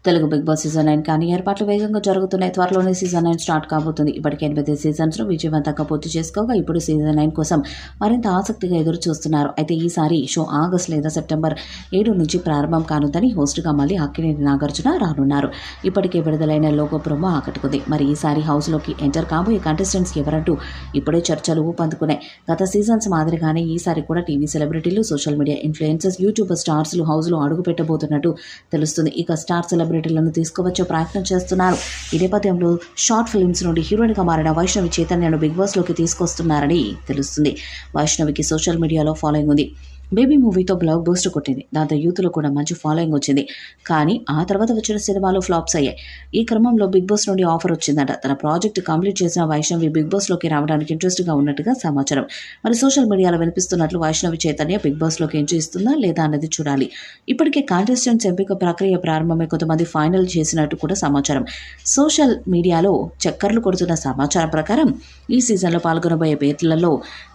Telugu big boss season 9 కానీ ఏర్పాట్లు వేగంగా జరుగుతున్నాయి. త్వరలోనే సీజన్ 9 స్టార్ట్ కాబోతుంది. ఇప్పటికే 8 సీజన్స్ను విజయవంతంగా పూర్తి చేసుకోగా ఇప్పుడు సీజన్ 9 కోసం మరింత ఆసక్తిగా ఎదురు చూస్తున్నారు. అయితే ఈసారి షో ఆగస్టు లేదా సెప్టెంబర్ 7 నుంచి ప్రారంభం కానుందని హోస్ట్గా మళ్ళీ అక్కినేని నాగార్జున రానున్నారు. ఇప్పటికే విడుదలైన లోగో ప్రోమో ఆకట్టుకుంది. మరి ఈసారి హౌస్లోకి ఎంటర్ కాబోయే కంటెస్టెంట్స్ ఎవరంటూ ఇప్పుడే చర్చలు ఊపందుకున్నాయి. గత సీజన్స్ మాదిరిగానే ఈసారి కూడా టీవీ సెలబ్రిటీలు, సోషల్ మీడియా ఇన్ఫ్లుయెన్సర్స్, యూట్యూబర్ స్టార్స్లు హౌస్లో అడుగు పెట్టబోతున్నట్టు తెలుస్తుంది. ఇక స్టార్ సెలబ్రిటీలను తీసుకువచ్చే ప్రయత్నం చేస్తున్నారు. ఈ నేపథ్యంలో షార్ట్ ఫిల్మ్స్ నుండి హీరోయిన్గా మారిన వైష్ణవి చైతన్యను బిగ్ బాస్లోకి తీసుకొస్తున్నారని తెలుస్తుంది. వైష్ణవికి సోషల్ మీడియాలో ఫాలోయింగ్ ఉంది. బేబీ మూవీతో బ్లాక్ బూస్టర్ కొట్టింది. దాంతో యూత్లో కూడా మంచి ఫాలోయింగ్ వచ్చింది. కానీ ఆ తర్వాత వచ్చిన సినిమాలు ఫ్లాప్స్ అయ్యాయి. ఈ క్రమంలో బిగ్ బాస్ నుండి ఆఫర్ వచ్చిందట. తన ప్రాజెక్ట్ కంప్లీట్ చేసిన వైష్ణవి బిగ్ బాస్లోకి రావడానికి ఇంట్రెస్ట్గా ఉన్నట్టుగా సమాచారం. మరి సోషల్ మీడియాలో వినిపిస్తున్నట్లు వైష్ణవి చైతన్య బిగ్ బాస్లోకి ఎంట్రీ ఇస్తుందా లేదా అన్నది చూడాలి. ఇప్పటికే కాంటెస్టెంట్స్ ఎంపిక ప్రక్రియ ప్రారంభమై కొంతమంది ఫైనల్ చేసినట్టు కూడా సమాచారం. సోషల్ మీడియాలో చక్కర్లు కొడుతున్న సమాచారం ప్రకారం ఈ సీజన్లో పాల్గొనబోయే పేర్లలో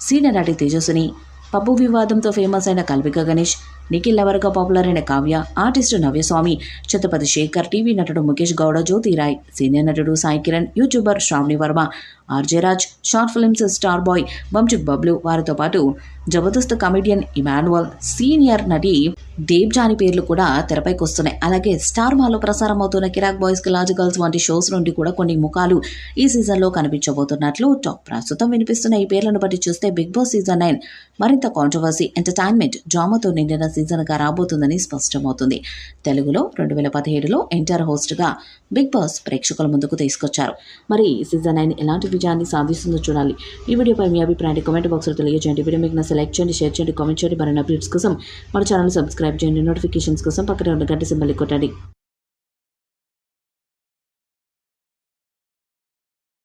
సీనియర్ నటి తేజస్విని, పబ్బు వివాదంతో ఫేమస్ అయిన కల్విక గణేష్, నిఖిల్ లవర్గా పాపులర్ అయిన కావ్య, ఆర్టిస్టు నవ్యస్వామి, ఛత్రపతి శేఖర్, టీవీ నటుడు ముఖేష్ గౌడ, జ్యోతి రాయ్, సీనియర్ నటుడు Sai Kiran, YouTuber Shravani Varma, RJ Raj, short films star boy Banchik Bablu, వారితో పాటు జబర్దస్త్ కమెడియన్ ఇమాన్యువల్, సీనియర్ నటి దేవ్జాని పేర్లు కూడా తెరపైకి వస్తున్నాయి. అలాగే స్టార్ మాలో ప్రసారం అవుతున్న కిరాక్ బాయ్స్, లాజ్ గర్ల్స్ వంటి షోస్ నుండి కూడా కొన్ని ముఖాలు ఈ సీజన్లో కనిపించబోతున్నట్లు టాక్. ప్రస్తుతం వినిపిస్తున్న ఈ పేర్లను బట్టి చూస్తే బిగ్ బాస్ సీజన్ 9 మరింత కాంట్రవర్సీ, ఎంటర్టైన్మెంట్, డ్రామాతో నిండిన సీజన్గా రాబోతుందని స్పష్టమవుతుంది. తెలుగులో 2017లో ఎంటర్ హోస్ట్గా బిగ్ బాస్ ప్రేక్షకుల ముందుకు తీసుకొచ్చారు. మరి సీజన్ 9 ఎలాంటి విజయాన్ని సాధిస్తుందో చూడాలి. ఈ వీడియోపై మీ అభిప్రాయాన్ని కామెంట్ బాక్స్లో తెలియజేయండి. వీడియో మీకు నచ్చితే లైక్ చేయండి, షేర్ చేయండి, కామెంట్ చేయండి. మరిన్ని అప్డేట్స్ కోసం మన ఛానల్ సబ్స్క్రైబ్ చేయండి. నోటిఫికేషన్స్ కోసం పక్కన ఉన్న గంట సింబల్ కొట్టండి.